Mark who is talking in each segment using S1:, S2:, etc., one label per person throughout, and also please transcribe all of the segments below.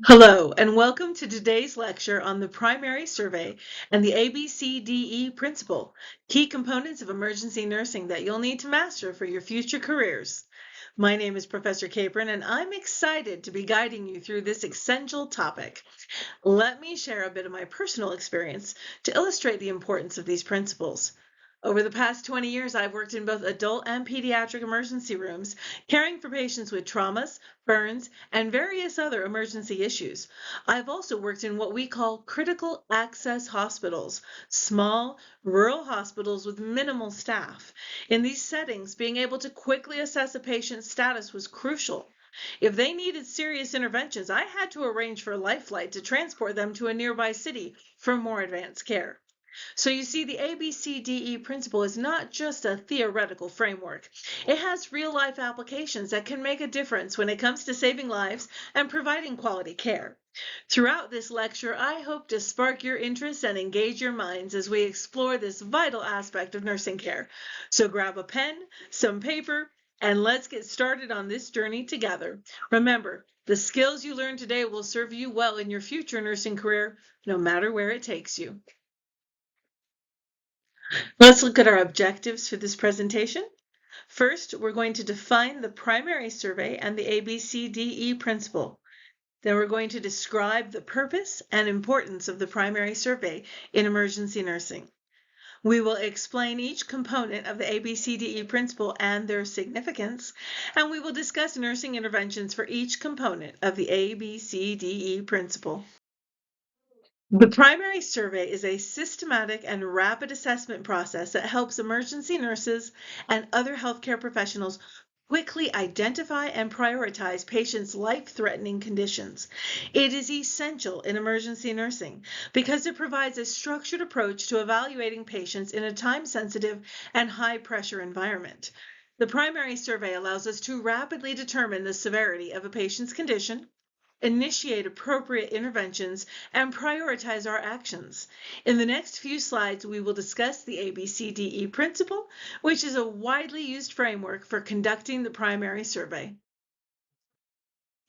S1: Hello, and welcome to today's lecture on the primary survey and the ABCDE principle, key components of emergency nursing that you'll need to master for your future careers. My name is Professor Capron, and I'm excited to be guiding you through this essential topic. Let me share a bit of my personal experience to illustrate the importance of these principles. Over the past 20 years, I've worked in both adult and pediatric emergency rooms, caring for patients with traumas, burns, and various other emergency issues. I've also worked in what we call critical access hospitals, small, rural hospitals with minimal staff. In these settings, being able to quickly assess a patient's status was crucial. If they needed serious interventions, I had to arrange for a life flight to transport them to a nearby city for more advanced care. So you see, the ABCDE principle is not just a theoretical framework. It has real-life applications that can make a difference when it comes to saving lives and providing quality care. Throughout this lecture, I hope to spark your interest and engage your minds as we explore this vital aspect of nursing care. So grab a pen, some paper, and let's get started on this journey together. Remember, the skills you learn today will serve you well in your future nursing career, no matter where it takes you. Let's look at our objectives for this presentation. First, we're going to define the primary survey and the ABCDE principle. Then we're going to describe the purpose and importance of the primary survey in emergency nursing. We will explain each component of the ABCDE principle and their significance, and we will discuss nursing interventions for each component of the ABCDE principle. The primary survey is a systematic and rapid assessment process that helps emergency nurses and other healthcare professionals quickly identify and prioritize patients' life-threatening conditions. It is essential in emergency nursing because it provides a structured approach to evaluating patients in a time-sensitive and high-pressure environment. The primary survey allows us to rapidly determine the severity of a patient's condition, initiate appropriate interventions, and prioritize our actions. In the next few slides, we will discuss the ABCDE principle, which is a widely used framework for conducting the primary survey.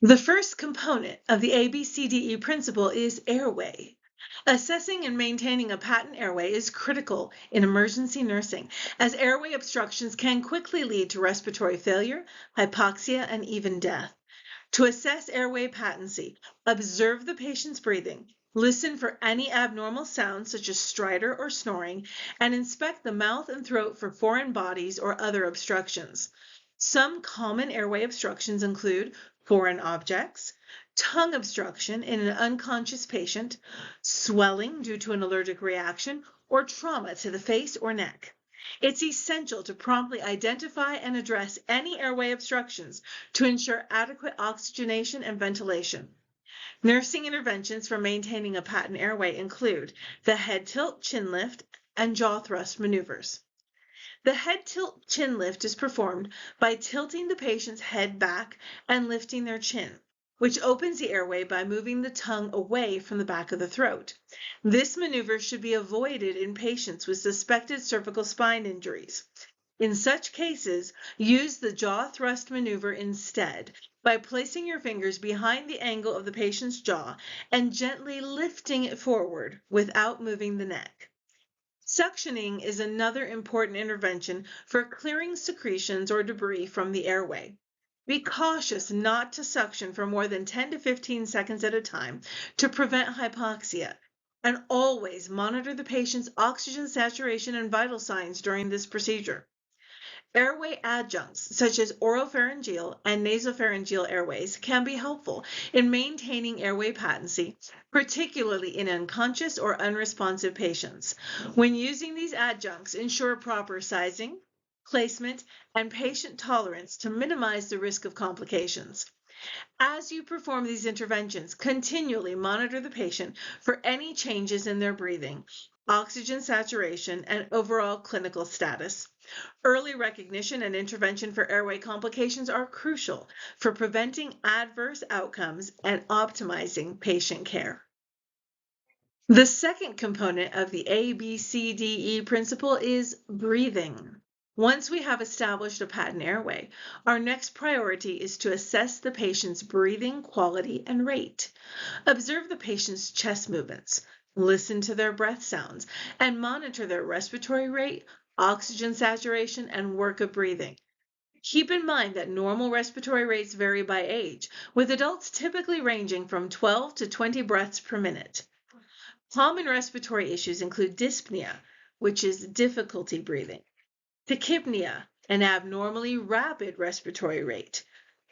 S1: The first component of the ABCDE principle is airway. Assessing and maintaining a patent airway is critical in emergency nursing, as airway obstructions can quickly lead to respiratory failure, hypoxia, and even death. To assess airway patency, observe the patient's breathing, listen for any abnormal sounds such as stridor or snoring, and inspect the mouth and throat for foreign bodies or other obstructions. Some common airway obstructions include foreign objects, tongue obstruction in an unconscious patient, swelling due to an allergic reaction, or trauma to the face or neck. It's essential to promptly identify and address any airway obstructions to ensure adequate oxygenation and ventilation. Nursing interventions for maintaining a patent airway include the head tilt chin lift and jaw thrust maneuvers. The head tilt chin lift is performed by tilting the patient's head back and lifting their chin, which opens the airway by moving the tongue away from the back of the throat. This maneuver should be avoided in patients with suspected cervical spine injuries. In such cases, use the jaw thrust maneuver instead by placing your fingers behind the angle of the patient's jaw and gently lifting it forward without moving the neck. Suctioning is another important intervention for clearing secretions or debris from the airway. Be cautious not to suction for more than 10 to 15 seconds at a time to prevent hypoxia, and always monitor the patient's oxygen saturation and vital signs during this procedure. Airway adjuncts, such as oropharyngeal and nasopharyngeal airways, can be helpful in maintaining airway patency, particularly in unconscious or unresponsive patients. When using these adjuncts, ensure proper sizing, placement, and patient tolerance to minimize the risk of complications. As you perform these interventions, continually monitor the patient for any changes in their breathing, oxygen saturation, and overall clinical status. Early recognition and intervention for airway complications are crucial for preventing adverse outcomes and optimizing patient care. The second component of the ABCDE principle is breathing. Once we have established a patent airway, our next priority is to assess the patient's breathing quality and rate. Observe the patient's chest movements, listen to their breath sounds, and monitor their respiratory rate, oxygen saturation, and work of breathing. Keep in mind that normal respiratory rates vary by age, with adults typically ranging from 12 to 20 breaths per minute. Common respiratory issues include dyspnea, which is difficulty breathing, tachypnea, an abnormally rapid respiratory rate,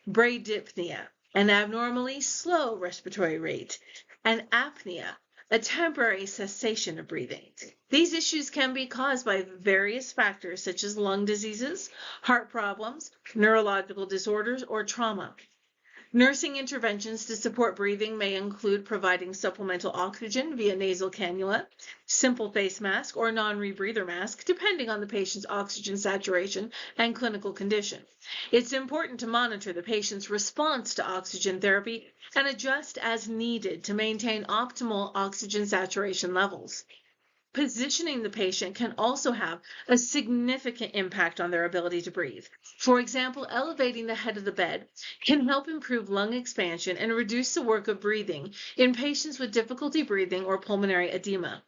S1: bradypnea, an abnormally slow respiratory rate, and apnea, a temporary cessation of breathing. These issues can be caused by various factors such as lung diseases, heart problems, neurological disorders, or trauma. Nursing interventions to support breathing may include providing supplemental oxygen via nasal cannula, simple face mask, or non-rebreather mask, depending on the patient's oxygen saturation and clinical condition. It's important to monitor the patient's response to oxygen therapy and adjust as needed to maintain optimal oxygen saturation levels. Positioning the patient can also have a significant impact on their ability to breathe. For example, elevating the head of the bed can help improve lung expansion and reduce the work of breathing in patients with difficulty breathing or pulmonary edema.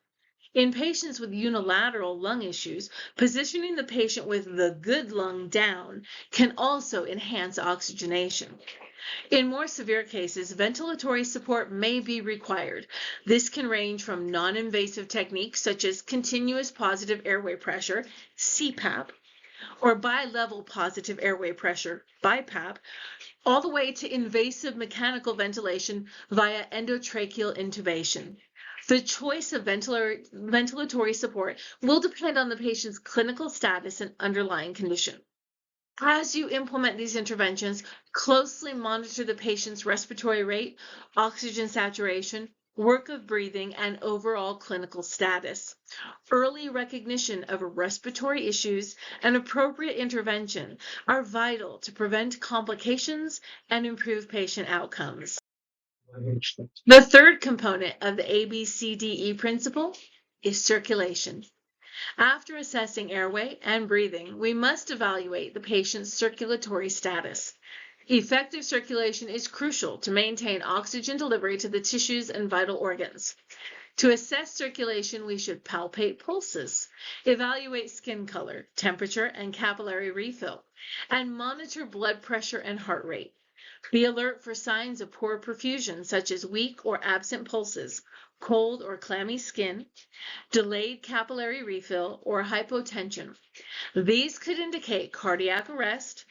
S1: In patients with unilateral lung issues, positioning the patient with the good lung down can also enhance oxygenation. In more severe cases, ventilatory support may be required. This can range from non-invasive techniques such as continuous positive airway pressure, CPAP, or bilevel positive airway pressure, BiPAP, all the way to invasive mechanical ventilation via endotracheal intubation. The choice of ventilatory support will depend on the patient's clinical status and underlying condition. As you implement these interventions, closely monitor the patient's respiratory rate, oxygen saturation, work of breathing, and overall clinical status. Early recognition of respiratory issues and appropriate intervention are vital to prevent complications and improve patient outcomes. The third component of the ABCDE principle is circulation. After assessing airway and breathing, we must evaluate the patient's circulatory status. Effective circulation is crucial to maintain oxygen delivery to the tissues and vital organs. To assess circulation, we should palpate pulses, evaluate skin color, temperature, and capillary refill, and monitor blood pressure and heart rate. Be alert for signs of poor perfusion, such as weak or absent pulses, cold or clammy skin, delayed capillary refill, or hypotension. These could indicate cardiac arrest,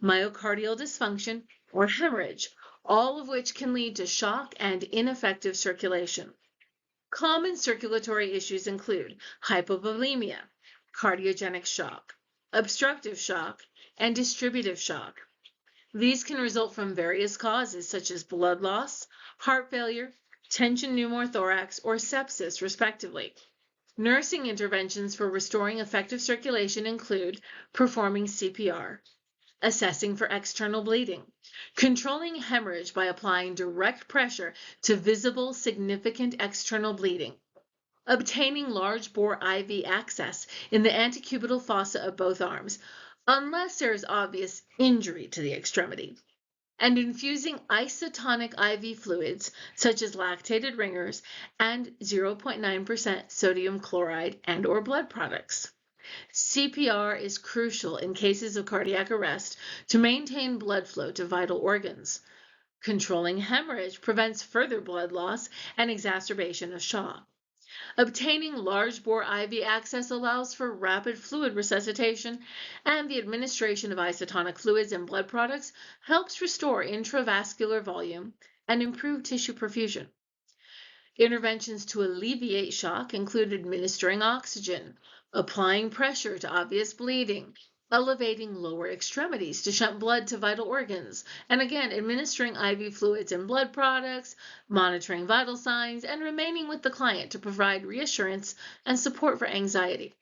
S1: myocardial dysfunction, or hemorrhage, all of which can lead to shock and ineffective circulation. Common circulatory issues include hypovolemia, cardiogenic shock, obstructive shock, and distributive shock. These can result from various causes such as blood loss, heart failure, tension pneumothorax, or sepsis, respectively. Nursing interventions for restoring effective circulation include performing CPR, assessing for external bleeding, controlling hemorrhage by applying direct pressure to visible significant external bleeding, obtaining large bore IV access in the antecubital fossa of both arms, unless there is obvious injury to the extremity, and infusing isotonic IV fluids such as lactated ringers and 0.9% sodium chloride and/or blood products. CPR is crucial in cases of cardiac arrest to maintain blood flow to vital organs. Controlling hemorrhage prevents further blood loss and exacerbation of shock. Obtaining large bore IV access allows for rapid fluid resuscitation, and the administration of isotonic fluids and blood products helps restore intravascular volume and improve tissue perfusion. Interventions to alleviate shock include administering oxygen, applying pressure to obvious bleeding, elevating lower extremities to shunt blood to vital organs, and again, administering IV fluids and blood products, monitoring vital signs, and remaining with the client to provide reassurance and support for anxiety.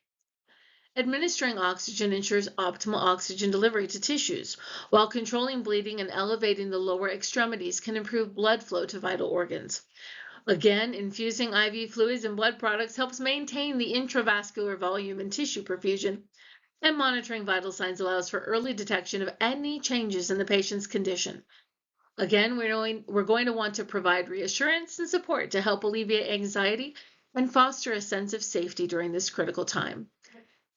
S1: Administering oxygen ensures optimal oxygen delivery to tissues, while controlling bleeding and elevating the lower extremities can improve blood flow to vital organs. Again, infusing IV fluids and blood products helps maintain the intravascular volume and tissue perfusion, And monitoring vital signs allows for early detection of any changes in the patient's condition. Again, we're going to want to provide reassurance and support to help alleviate anxiety and foster a sense of safety during this critical time.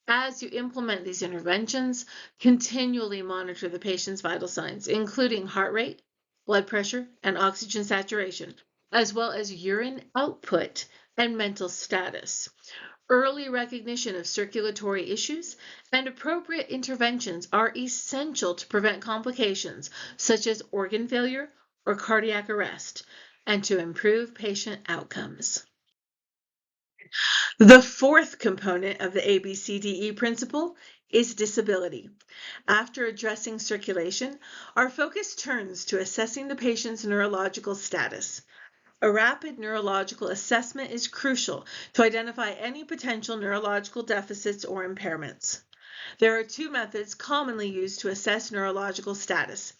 S1: As you implement these interventions, continually monitor the patient's vital signs, including heart rate, blood pressure, and oxygen saturation, as well as urine output and mental status. Early recognition of circulatory issues and appropriate interventions are essential to prevent complications such as organ failure or cardiac arrest, and to improve patient outcomes. The fourth component of the ABCDE principle is disability. After addressing circulation, our focus turns to assessing the patient's neurological status. A rapid neurological assessment is crucial to identify any potential neurological deficits or impairments. There are two methods commonly used to assess neurological status: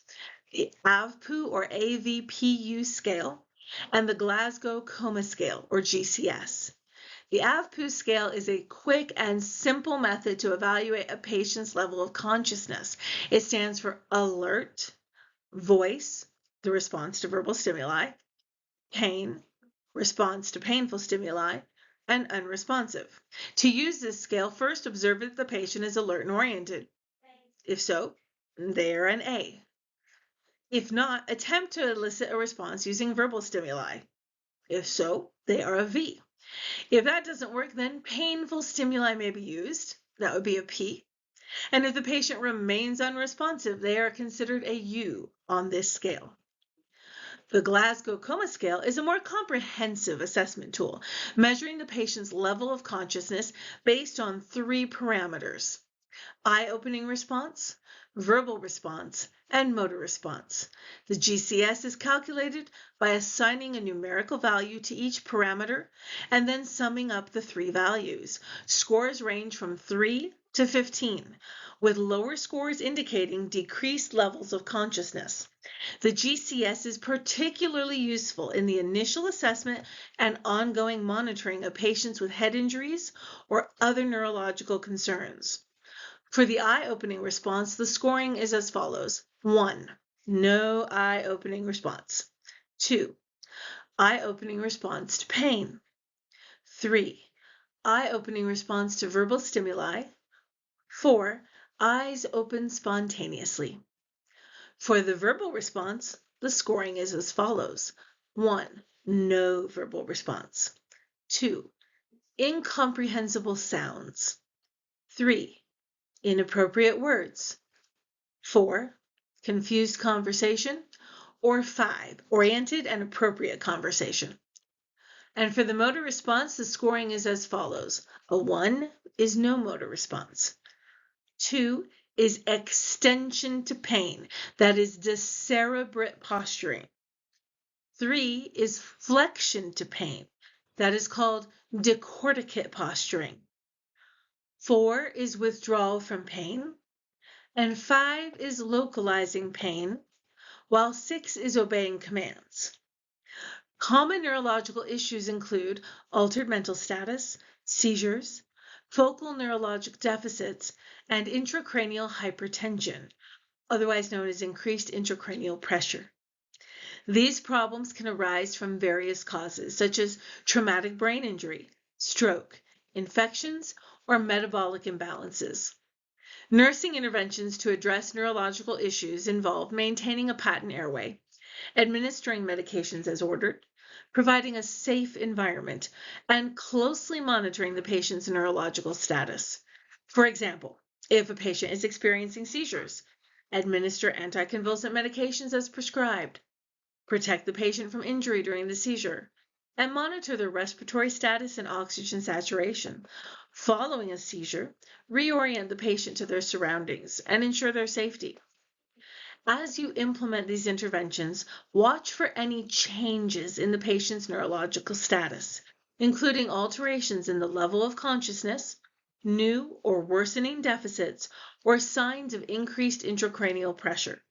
S1: the AVPU or AVPU scale and the Glasgow Coma Scale or GCS. The AVPU scale is a quick and simple method to evaluate a patient's level of consciousness. It stands for alert, voice, the response to verbal stimuli, pain, response to painful stimuli, and unresponsive. To use this scale, first observe that the patient is alert and oriented. If so, they are an A. If not, attempt to elicit a response using verbal stimuli. If so, they are a V. If that doesn't work, then painful stimuli may be used. That would be a P. And if the patient remains unresponsive, they are considered a U on this scale. The Glasgow Coma Scale is a more comprehensive assessment tool, measuring the patient's level of consciousness based on 3 parameters: eye-opening response, verbal response, and motor response. The GCS is calculated by assigning a numerical value to each parameter and then summing up the 3 values. Scores range from 3 to 15, with lower scores indicating decreased levels of consciousness. The GCS is particularly useful in the initial assessment and ongoing monitoring of patients with head injuries or other neurological concerns. For the eye-opening response, the scoring is as follows: 1, no eye-opening response; 2, eye-opening response to pain; 3, eye-opening response to verbal stimuli; 4, eyes open spontaneously. For the verbal response, the scoring is as follows: 1, no verbal response; 2, incomprehensible sounds; 3, inappropriate words; 4, confused conversation; or 5, oriented and appropriate conversation. And for the motor response, the scoring is as follows: a 1 is no motor response; 2 is extension to pain, that is decerebrate posturing; 3 is flexion to pain, that is called decorticate posturing; 4 is withdrawal from pain; and 5 is localizing pain, while 6 is obeying commands. Common neurological issues include altered mental status, seizures, focal neurologic deficits, and intracranial hypertension, otherwise known as increased intracranial pressure. These problems can arise from various causes, such as traumatic brain injury, stroke, infections, or metabolic imbalances. Nursing interventions to address neurological issues involve maintaining a patent airway, administering medications as ordered, providing a safe environment, and closely monitoring the patient's neurological status. For example, if a patient is experiencing seizures, administer anticonvulsant medications as prescribed, protect the patient from injury during the seizure, and monitor their respiratory status and oxygen saturation. Following a seizure, reorient the patient to their surroundings and ensure their safety. As you implement these interventions, watch for any changes in the patient's neurological status, including alterations in the level of consciousness, new or worsening deficits, or signs of increased intracranial pressure.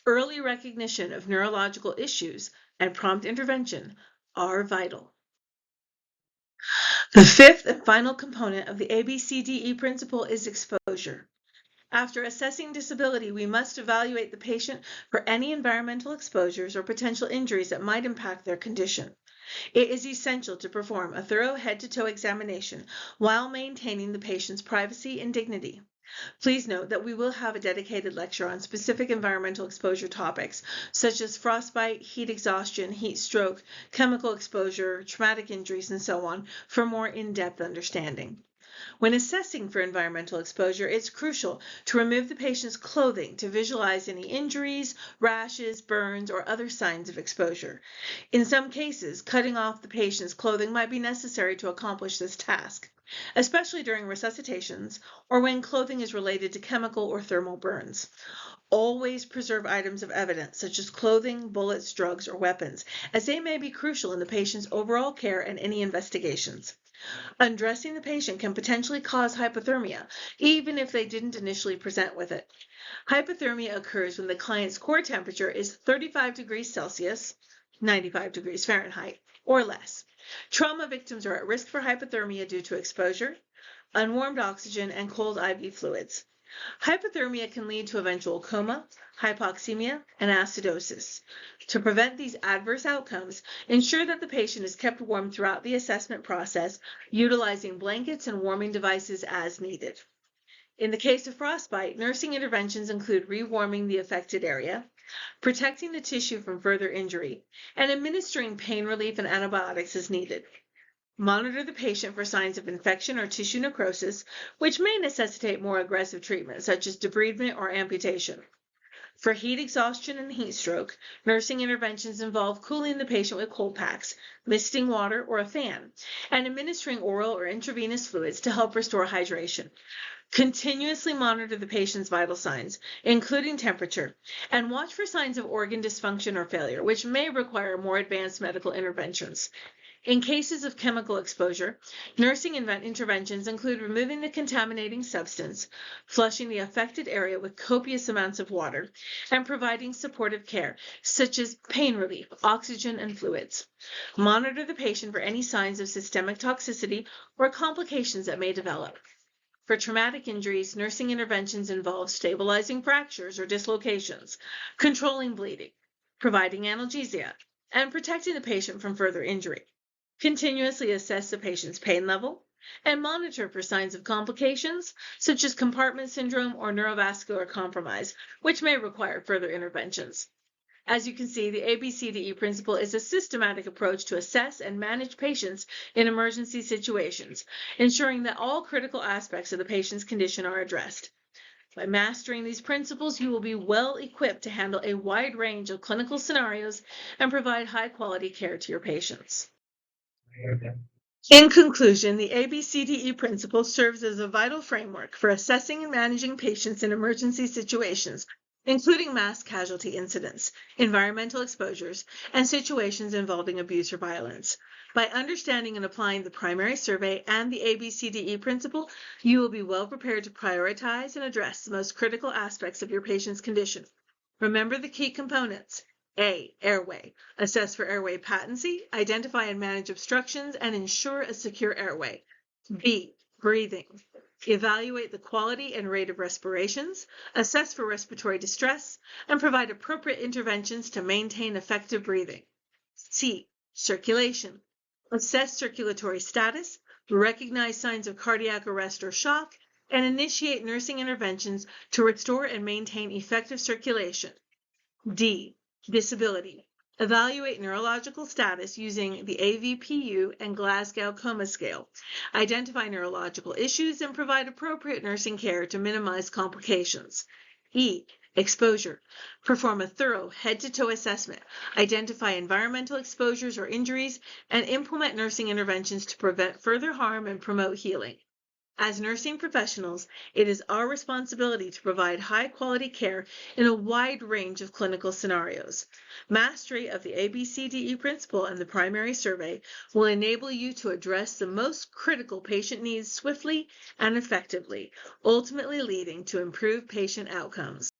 S1: Early recognition of neurological issues and prompt intervention are vital. The fifth and final component of the ABCDE principle is exposure. After assessing disability, we must evaluate the patient for any environmental exposures or potential injuries that might impact their condition. It is essential to perform a thorough head-to-toe examination while maintaining the patient's privacy and dignity. Please note that we will have a dedicated lecture on specific environmental exposure topics, such as frostbite, heat exhaustion, heat stroke, chemical exposure, traumatic injuries, and so on, for more in-depth understanding. When assessing for environmental exposure, it's crucial to remove the patient's clothing to visualize any injuries, rashes, burns, or other signs of exposure. In some cases, cutting off the patient's clothing might be necessary to accomplish this task, especially during resuscitations or when clothing is related to chemical or thermal burns. Always preserve items of evidence such as clothing, bullets, drugs, or weapons, as they may be crucial in the patient's overall care and any investigations. Undressing the patient can potentially cause hypothermia, even if they didn't initially present with it. Hypothermia occurs when the client's core temperature is 35 degrees Celsius, 95 degrees Fahrenheit, or less. Trauma victims are at risk for hypothermia due to exposure, unwarmed oxygen, and cold IV fluids. Hypothermia can lead to eventual coma, hypoxemia, and acidosis. To prevent these adverse outcomes, ensure that the patient is kept warm throughout the assessment process, utilizing blankets and warming devices as needed. In the case of frostbite, nursing interventions include rewarming the affected area, protecting the tissue from further injury, and administering pain relief and antibiotics as needed. Monitor the patient for signs of infection or tissue necrosis, which may necessitate more aggressive treatment, such as debridement or amputation. For heat exhaustion and heat stroke, nursing interventions involve cooling the patient with cold packs, misting water, or a fan, and administering oral or intravenous fluids to help restore hydration. Continuously monitor the patient's vital signs, including temperature, and watch for signs of organ dysfunction or failure, which may require more advanced medical interventions. In cases of chemical exposure, nursing interventions include removing the contaminating substance, flushing the affected area with copious amounts of water, and providing supportive care, such as pain relief, oxygen, and fluids. Monitor the patient for any signs of systemic toxicity or complications that may develop. For traumatic injuries, nursing interventions involve stabilizing fractures or dislocations, controlling bleeding, providing analgesia, and protecting the patient from further injury. Continuously assess the patient's pain level and monitor for signs of complications such as compartment syndrome or neurovascular compromise, which may require further interventions. As you can see, the ABCDE principle is a systematic approach to assess and manage patients in emergency situations, ensuring that all critical aspects of the patient's condition are addressed. By mastering these principles, you will be well equipped to handle a wide range of clinical scenarios and provide high-quality care to your patients. In conclusion, the ABCDE principle serves as a vital framework for assessing and managing patients in emergency situations, including mass casualty incidents, environmental exposures, and situations involving abuse or violence. By understanding and applying the primary survey and the ABCDE principle, you will be well prepared to prioritize and address the most critical aspects of your patient's condition. Remember the key components. A. Airway. Assess for airway patency, identify and manage obstructions, and ensure a secure airway. B. Breathing. Evaluate the quality and rate of respirations, assess for respiratory distress, and provide appropriate interventions to maintain effective breathing. C. Circulation. Assess circulatory status, recognize signs of cardiac arrest or shock, and initiate nursing interventions to restore and maintain effective circulation. D. Disability. Evaluate neurological status using the AVPU and Glasgow Coma Scale. Identify neurological issues and provide appropriate nursing care to minimize complications. E. Exposure. Perform a thorough head-to-toe assessment. Identify environmental exposures or injuries and implement nursing interventions to prevent further harm and promote healing. As nursing professionals, it is our responsibility to provide high-quality care in a wide range of clinical scenarios. Mastery of the ABCDE principle and the primary survey will enable you to address the most critical patient needs swiftly and effectively, ultimately leading to improved patient outcomes.